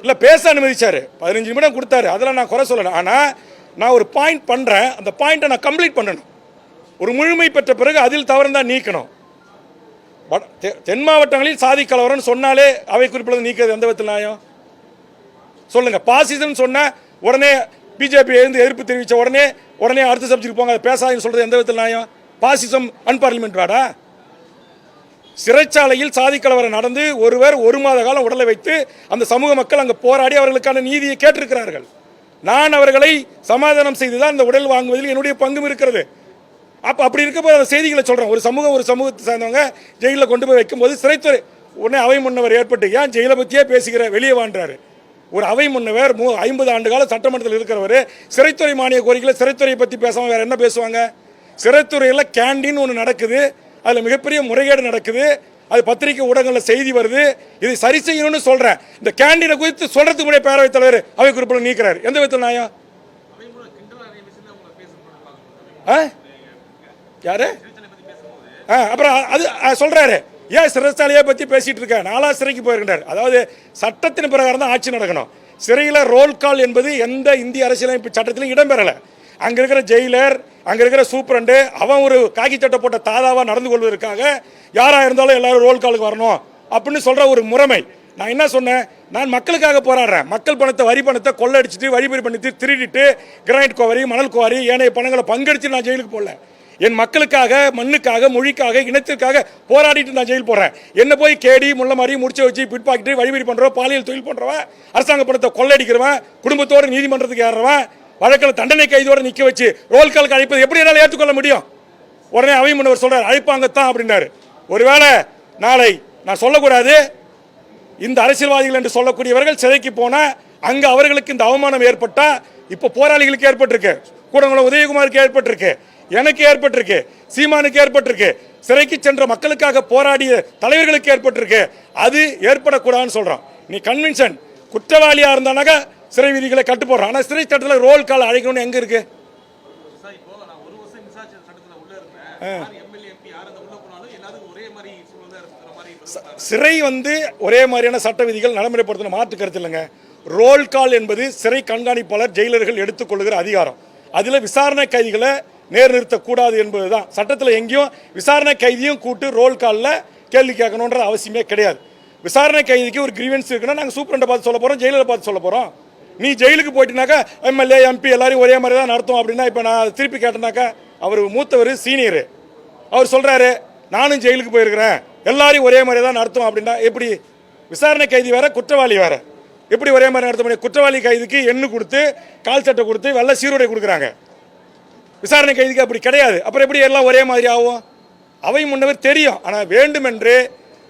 இல்லை பேச அனுமதிச்சார், 15 நிமிடம் கொடுத்தாரு, அதெல்லாம் நான் குறை சொல்லலை. ஆனால் நான் ஒரு பாயிண்ட் பண்ணுறேன், அந்த பாயிண்ட்டை நான் கம்ப்ளீட் பண்ணணும். ஒரு முழுமை பெற்ற பிறகு அதில் தவறுந்தான் நீக்கணும். தென் மாவட்டங்களில் சாதி கலவரம்னு சொன்னாலே அவை குறிப்பில் நீக்கிறது எந்த விதத்தில் நியாயம் சொல்லுங்கள்? பாசிசம் சொன்னால் உடனே பிஜேபி எழுந்து எதிர்ப்பு தெரிவித்த உடனே அடுத்த சப்ஜெக்ட் போங்க, அதை பேசாதுன்னு சொல்கிறது எந்த விதத்தில் நியாயம்? பாசிசம் அன்பார்லிமெண்ட் வாடா? சிறைச்சாலையில் சாதி கலவரம் நடந்து ஒருவர் 1 மாத காலம் உடலை வைத்து அந்த சமூக மக்கள் அங்கே போராடி அவர்களுக்கான நீதியை கேட்டிருக்கிறார்கள். நான் அவர்களை சமாதானம் செய்துதான் அந்த உடல் வாங்குவதில் என்னுடைய பங்கும் இருக்கிறது. அப்படி இருக்கும்போது அந்த செய்திகளை சொல்கிறேன். ஒரு சமூகத்தை சேர்ந்தவங்க ஜெயிலில் கொண்டு போய் வைக்கும்போது சிறைத்துறை உடனே அவை முன்னவர் ஏற்பட்டு ஏன் ஜெயிலை பற்றியே பேசுகிற, வெளியே வாழ்றாரு. ஒரு அவை முன்னவர் 50 ஆண்டு கால சட்டமன்றத்தில் இருக்கிறவர் சிறைத்துறை மானிய கோரிக்கையில் சிறைத்துறையை பற்றி பேசாமல் வேறு என்ன பேசுவாங்க? சிறைத்துறையில் கேண்டீன் ஒன்று நடக்குது, அதில் மிகப்பெரிய முறைகேடு நடக்குது, அது பத்திரிகை ஊடகங்களில் செய்தி வருது, இதை சரி செய்யணும்னு சொல்கிறேன். இந்த கேண்டீனை குறித்து சொல்கிறதுக்கு முன்னாடி பேரவைத் தலைவர் அவை குறிப்பில் நீக்கிறார், எந்த விதத்தில் நியாயம்? யாரு அப்புறம் அது சொல்றாரு, ஏன் சிறைச்சாலையை பற்றி பேசிட்டு இருக்க, நாலா சிறைக்கு போயிருக்கிறார். அதாவது சட்டத்தின் பிரகாரம் தான் ஆட்சி நடக்கணும். சிறையில் ரோல் கால் என்பது எந்த இந்திய அரசியலமைப்பு சட்டத்திலும் இடம்பெறலை. அங்கே இருக்கிற ஜெயிலர், அங்கே இருக்கிற சூப்பரண்டு, அவன் ஒரு காக்கி சட்டை போட்ட தாதாவாக நடந்து கொள்வதற்காக யாராக இருந்தாலும் எல்லாரும் ரோல் காலுக்கு வரணும் அப்படின்னு சொல்கிற ஒரு முறைமை. நான் என்ன சொன்னேன்? நான் மக்களுக்காக போராடுறேன். மக்கள் பணத்தை, வரி பணத்தை கொள்ளடிச்சிட்டு வழிபறி பண்ணிட்டு திருடிட்டு கிரானைட் குவாரி, மணல் குவாரி, ஏனைய பணங்களை பங்கெடுத்து நான் ஜெயிலுக்கு போடல. என் மக்களுக்காக, மண்ணுக்காக, மொழிக்காக, இனத்திற்காக போராடிட்டு நான் ஜெயில் போடுறேன். என்ன போய் கேடி முள்ள மாதிரி முடிச்சு வச்சு பிட் பாக்கெட்டு வழிபறி பண்ணுறவன், பாலியல் தொழில் பண்ணுறவன், அரசாங்க பணத்தை கொள்ளடிக்கிறவன், குடும்பத்தோடு நீதிமன்றத்துக்கு ஏறுறவன், வழக்கில் தண்டனை கைதோடு நிற்க வச்சு ரோல் காலுக்கு அழைப்பது எப்படி என்னால் ஏற்றுக்கொள்ள முடியும்? உடனே அவை முன்னவர் சொல்கிறார், அழைப்பாங்கத்தான் அப்படின்னாரு. ஒருவேளை நாளை நான் சொல்லக்கூடாது, இந்த அரசியல்வாதிகள் என்று சொல்லக்கூடியவர்கள் சிறைக்கு போனால் அங்கே அவர்களுக்கு இந்த அவமானம் ஏற்பட்டால் இப்போ போராளிகளுக்கு ஏற்பட்டிருக்கு, கூடங்குளம் உதயகுமாருக்கு ஏற்பட்டிருக்கு, எனக்கு ஏற்பட்டிருக்கு, சீமானுக்கு ஏற்பட்டிருக்கு, சிறைக்கு சென்ற மக்களுக்காக போராடிய தலைவர்களுக்கு ஏற்பட்டிருக்கு. அது ஏற்படக்கூடாதுன்னு சொல்கிறோம். நீ கன்வின்ஷன் குற்றவாளியாக இருந்தானாக்கா சிறை விதிகளை கட்டு போடுறான். ஆனால் சிறை சட்டத்தில் ரோல் கால் அழைக்கணும்னு எங்கே இருக்கு? சிறை ஒரே மாதிரியான சட்ட விதிகள் நடைமுறைப்படுத்தின மாற்று கருத்து இல்லைங்க. ரோல் கால் என்பது சிறை கண்காணிப்பாளர், ஜெயிலர்கள் எடுத்துக்கொள்ளுகிற அதிகாரம். அதில் விசாரணை கைதிகளை நிறுத்தக்கூடாது என்பதுதான். சட்டத்தில் எங்கேயும் விசாரணை கைதியும் கூட்டு ரோல் காலில் கேள்வி கேட்கணுன்ற அவசியமே கிடையாது. விசாரணை கைதிக்கு ஒரு கிரீவன்ஸ் இருக்குன்னா நாங்கள் சூப்பரண்டை பார்த்து சொல்ல போகிறோம், ஜெயிலரை பார்த்து சொல்ல போகிறோம். நீ ஜெயிலுக்கு போயிட்டுனாக்கா எம்எல்ஏ, எம்பி எல்லாரையும் ஒரே மாதிரி தான் நடத்தும் அப்படின்னா, இப்போ நான் திருப்பி கேட்டேனாக்கா அவர் மூத்தவர், சீனியரு, அவர் சொல்கிறாரு நானும் ஜெயிலுக்கு போயிருக்கிறேன், எல்லாரையும் ஒரே மாதிரி தான் நடத்தும் அப்படின்னா எப்படி? விசாரணை கைதி வேற, குற்றவாளி வேற, எப்படி ஒரே மாதிரி நடத்த முடியும்? குற்றவாளி கைதிக்கு எண்ணு கொடுத்து, கால் சட்டை கொடுத்து, வெள்ளை சீருடை கொடுக்குறாங்க. விசாரணை கைதிக்கு அப்படி கிடையாது. அப்புறம் எப்படி எல்லாம் ஒரே மாதிரி ஆகும்? அவை முன்னவர் தெரியும், ஆனால் வேண்டுமென்று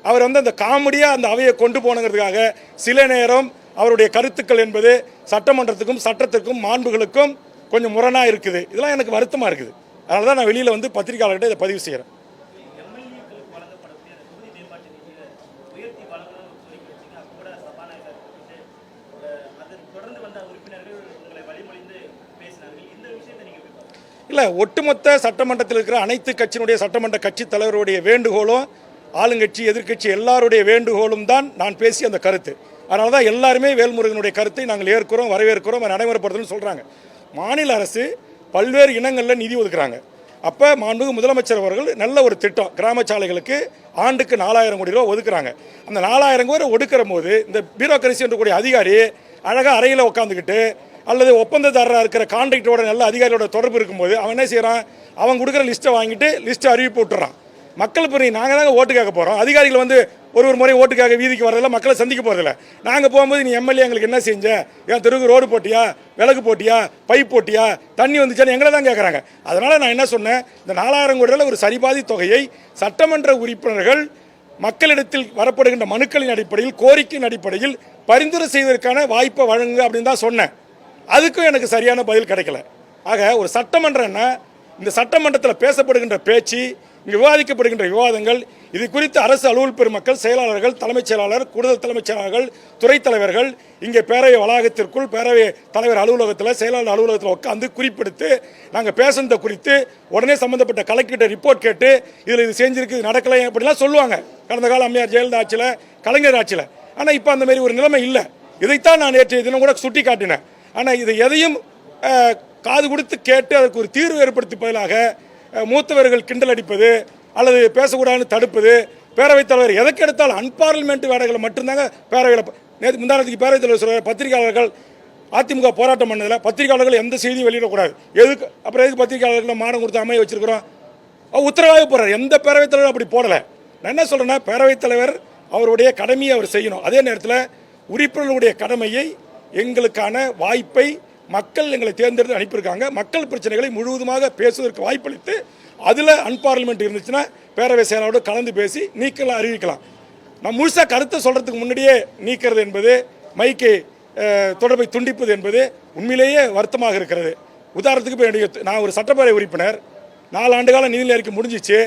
அவர் அந்த காமெடியாக அந்த அவையை கொண்டு போனங்கிறதுக்காக சில நேரம் அவருடைய கருத்துக்கள் என்பது சட்டமன்றத்துக்கும் சட்டத்திற்கும் மாண்புகளுக்கும் கொஞ்சம் முரணாக இருக்குது. இதெல்லாம் எனக்கு வருத்தமாக இருக்குது. அதனால தான் நான் வெளியில் பத்திரிகையாளர்கிட்ட இதை பதிவு செய்கிறேன். இல்லை, ஒட்டுமொத்த சட்டமன்றத்தில் இருக்கிற அனைத்து கட்சியினுடைய சட்டமன்ற கட்சி தலைவருடைய வேண்டுகோளும், ஆளுங்கட்சி எதிர்கட்சி எல்லாருடைய வேண்டுகோளும் தான் நான் பேசிய அந்த கருத்து. அதனால தான் எல்லாருமே வேல்முருகனுடைய கருத்தை நாங்கள் ஏற்கிறோம், வரவேற்கிறோம், நடைமுறைப்படுத்தணும்னு சொல்கிறாங்க. மாநில அரசு பல்வேறு இனங்களில் நிதி ஒதுக்குறாங்க. அப்போ மாண்புமிகு முதலமைச்சர் அவர்கள் நல்ல ஒரு திட்டம், கிராம சாலைகளுக்கு ஆண்டுக்கு 4000 கோடி ரூபா ஒதுக்குறாங்க. அந்த 4000 கோடி ஒதுக்குற போது இந்த பியூரோக்ரசி என்றக்கூடிய அதிகாரி அழகாக அறையில் உட்காந்துக்கிட்டு அல்லது ஒப்பந்ததாரராக இருக்கிற கான்ட்ராக்டரோட நல்ல அதிகாரியோட தொடர்பு இருக்கும்போது அவன் என்ன செய்கிறான்? அவன் கொடுக்குற லிஸ்ட்டை வாங்கிட்டு லிஸ்ட்டை அறிவிப்பு விட்டுறான். மக்கள் புரிய நாங்கள் தாங்க ஓட்டு கேட்க போகிறோம். அதிகாரிகள் ஒரு முறை ஓட்டு கேட்க வீதிக்கு வரதில்லை, மக்களை சந்திக்க போகிறதில்ல. நாங்கள் போகும்போது நீ எம்எல்ஏ எங்களுக்கு என்ன செஞ்ச, என் தெருவுக்கு ரோடு போட்டியா, விளக்கு போட்டியா, பைப் போட்டியா, தண்ணி வந்துச்சான்னு எங்களை தான் கேட்குறாங்க. அதனால் நான் என்ன சொன்னேன், இந்த 4000 கோடியில் ஒரு சரிபாதி தொகையை சட்டமன்ற உறுப்பினர்கள் மக்களிடத்தில் வரப்படுகின்ற மனுக்களின் அடிப்படையில், கோரிக்கையின் அடிப்படையில் பரிந்துரை செய்வதற்கான வாய்ப்பை வழங்குங்க அப்படின்னு தான் சொன்னேன். அதுக்கும் எனக்கு சரியான பதில் கிடைக்கல. ஆக ஒரு சட்டமன்றம்னா இந்த சட்டமன்றத்தில் பேசப்படுகின்ற பேச்சு, இங்கே விவாதிக்கப்படுகின்ற விவாதங்கள், இது குறித்து அரசு அலுவல் பெருமக்கள், செயலாளர்கள், தலைமைச் செயலாளர், கூடுதல் தலைமைச் செயலாளர்கள், துறை தலைவர்கள் இங்கே பேரவை வளாகத்திற்குள், பேரவை தலைவர் அலுவலகத்தில், செயலாளர் அலுவலகத்தில் உட்காந்து குறிப்பெடுத்து நாங்கள் பேசுனதை குறித்து உடனே சம்மந்தப்பட்ட கலெக்டர்கிட்ட ரிப்போர்ட் கேட்டு இதில் இது செஞ்சிருக்கு, இது நடக்கலை அப்படிலாம் சொல்லுவாங்க. கடந்த கால அம்மையார் ஜெயலலிதா ஆட்சியில், கலைஞர் ஆட்சியில். ஆனால் இப்போ அந்த மாதிரி ஒரு நிலைமை இல்லை. இதைத்தான் நான் நேற்றைய தினம் கூட சுட்டி காட்டினேன். ஆனால் இதை எதையும் காது கொடுத்து கேட்டு அதற்கு ஒரு தீர்வு ஏற்படுத்தி பதிலாக மூத்தவர்கள் கிண்டல் அடிப்பது அல்லது பேசக்கூடாதுன்னு தடுப்பது, பேரவைத் தலைவர் எதற்கு எடுத்தாலும் அன்பார்லிமெண்ட் வேலைகளை மட்டும்தாங்க பேரவையில். நேற்று முந்தானத்துக்கு பேரவைத் தலைவர் சொல்கிறார், பத்திரிகையாளர்கள் அதிமுக போராட்டம் பண்ணதில் பத்திரிகையாளர்கள் எந்த செய்தியும் வெளியிடக்கூடாது. எதுக்கு அப்புறம் எதுக்கு பத்திரிகையாளர்களை மானம் கொடுத்து அமைய வச்சிருக்கிறோம்? உத்தரவாக போடுறார். எந்த பேரவைத் தலைவரும் அப்படி போடலை. நான் என்ன சொல்கிறேன்னா, பேரவைத் தலைவர் அவருடைய கடமையை அவர் செய்யணும். அதே நேரத்தில் உறுப்பினர்களுடைய கடமையை, எங்களுக்கான வாய்ப்பை மக்கள் எங்களை தேர்ந்தெடுத்து அனுப்பியிருக்காங்க. மக்கள் பிரச்சனைகளை முழுவதுமாக பேசுவதற்கு வாய்ப்பளித்து அதில் அன்பார்லிமெண்ட் இருந்துச்சுன்னா பேரவை செயலாளரோடு கலந்து பேசி நீக்கலாம், அறிவிக்கலாம். நான் முழுசாக கருத்தை சொல்கிறதுக்கு முன்னாடியே நீக்கிறது என்பது, மைக்கை தொடர்பை துண்டிப்பது என்பது உண்மையிலேயே வருத்தமாக இருக்கிறது. உதாரணத்துக்கு இப்போ நான் ஒரு சட்டப்பேரவை உறுப்பினர், 4 ஆண்டு கால நிதி அறிக்கை முடிஞ்சிச்சு.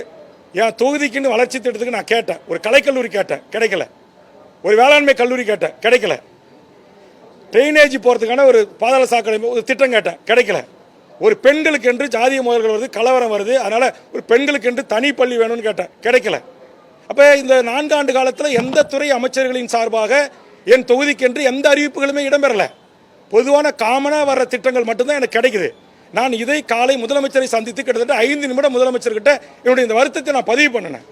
என் தொகுதிக்குன்னு வளர்ச்சி திட்டத்துக்கு நான் கேட்டேன். ஒரு கலைக்கல்லூரி கேட்டேன், கிடைக்கல. ஒரு வேளாண்மை கல்லூரி கேட்டேன், கிடைக்கல. ட்ரைனேஜ் போகிறதுக்கான ஒரு பாதாள சாக்கடை ஒரு திட்டம் கேட்டேன், கிடைக்கல. ஒரு பெண்களுக்கு என்று ஜாதிய மோதல்கள் வருது, கலவரம் வருது, அதனால் ஒரு பெண்களுக்கு என்று தனி பள்ளி வேணும்னு கேட்டேன், கிடைக்கல. அப்போ இந்த 4 ஆண்டு காலத்தில் எந்த துறை அமைச்சர்களின் சார்பாக என் தொகுதிக்கென்று எந்த அறிவிப்புகளுமே இடம்பெறலை. பொதுவான காமனாக வர்ற திட்டங்கள் மட்டும்தான் எனக்கு கிடைக்குது. நான் இதை காலை முதலமைச்சரை சந்தித்து கிட்டத்தட்ட 5 நிமிடம் முதலமைச்சர்கிட்ட என்னுடைய இந்த வருத்தத்தை நான் பதிவு பண்ணினேன்.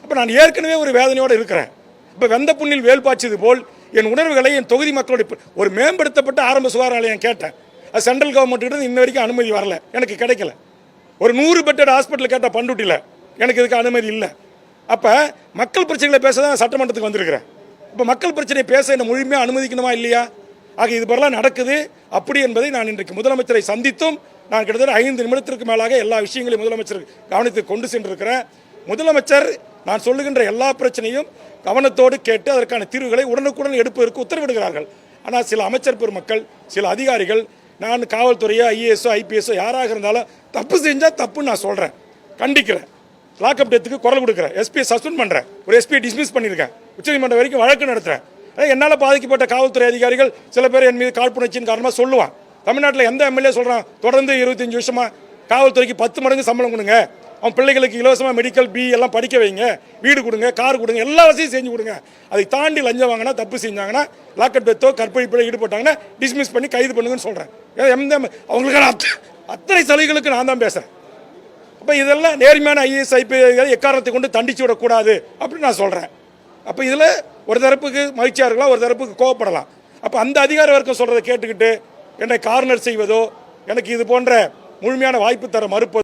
அப்போ நான் ஏற்கனவே ஒரு வேதனையோடு இருக்கிறேன். இப்போ வெந்த புண்ணில் வேல் பாய்ச்சது போல் என் உணர்வுகளை என் தொகுதி மக்களுடைய ஒரு மேம்படுத்தப்பட்ட ஆரம்ப சுகாதார நிலையம் கேட்டேன். அது சென்ட்ரல் கவர்மெண்ட் கிட்ட இன்ன வரைக்கும் அனுமதி வரல, எனக்கு கிடைக்கல. ஒரு 100 பெட்டட் ஹாஸ்பிட்டல் கேட்டால் பண்ருட்டியில், எனக்கு இதுக்கு அனுமதி இல்லை. அப்போ மக்கள் பிரச்சனைகளை பேச தான் சட்டமன்றத்துக்கு வந்திருக்கிறேன். இப்போ மக்கள் பிரச்சனையை பேச என்ன முழுமையாக அனுமதிக்கணுமா இல்லையா? ஆக இது போல நடக்குது. அப்படி என்பதை நான் இன்றைக்கு முதலமைச்சரை சந்தித்தும் நான் கிட்டத்தட்ட 5 நிமிடத்திற்கு மேலாக எல்லா விஷயங்களையும் முதலமைச்சர் கவனத்துக்கு கொண்டு சென்றிருக்கிறேன். முதலமைச்சர் நான் சொல்லுகின்ற எல்லா பிரச்சனையும் கவனத்தோடு கேட்டு அதற்கான தீர்வுகளை உடனுக்குடன் எடுப்பதற்கு உத்தரவிடுகிறார்கள். ஆனால் சில அமைச்சர் பெருமக்கள், சில அதிகாரிகள், நான் காவல்துறையோ ஐஏஎஸ்ஓ ஐபிஎஸ்ஓ யாராக இருந்தாலும் தப்பு செஞ்சால் தப்புன்னு நான் சொல்கிறேன், கண்டிக்கிறேன். லாக்அப் டெத்துக்கு குரல் கொடுக்குறேன், எஸ்பியை சஸ்பெண்ட் பண்ணுறேன், ஒரு எஸ்பியை டிஸ்மிஸ் பண்ணியிருக்கேன், உச்சநீதிமன்றம் வரைக்கும் வழக்கு நடத்துகிறேன். என்னால் பாதிக்கப்பட்ட காவல்துறை அதிகாரிகள் சில பேர் என் மீது காழ்ப்புணர்ச்சியின் காரணமாக சொல்லுவான். தமிழ்நாட்டில் எந்த எம்எல்ஏ சொல்கிறான், தொடர்ந்து 25 வருஷமாக காவல்துறைக்கு 10 மடங்கு சம்பளம் கொடுங்க, அவன் பிள்ளைகளுக்கு இலவசமாக மெடிக்கல் பி எல்லாம் படிக்க வைங்க, வீடு கொடுங்க, கார் கொடுங்க, எல்லா வசதியும் செஞ்சு கொடுங்க. அதை தாண்டி லஞ்சம் வாங்கினா, தப்பு செஞ்சாங்கன்னா, லாக்அப் டெத்தோ கற்பழிப்பில் ஈடுபட்டாங்கன்னா டிஸ்மிஸ் பண்ணி கைது பண்ணுங்கன்னு சொல்கிறேன். எந்த அவங்களுக்கான அத்தனை சலுகைகளுக்கு நான் தான் பேசுகிறேன். அப்போ இதெல்லாம் நேர்மையான ஐஏஎஸ் ஐபிஎஸ் எக்காரணத்தை கொண்டு தண்டிச்சு விடக்கூடாது அப்படின்னு நான் சொல்கிறேன். அப்போ இதில் ஒரு தரப்புக்கு மகிழ்ச்சியாக இருக்கலாம், ஒரு தரப்புக்கு கோவப்படலாம். அப்போ அந்த அதிகார வர்க்கம் சொல்கிறத கேட்டுக்கிட்டு என்னை கார்னர் செய்வதோ, எனக்கு இது போன்ற முழுமையான வாய்ப்பு தர மறுப்பதோ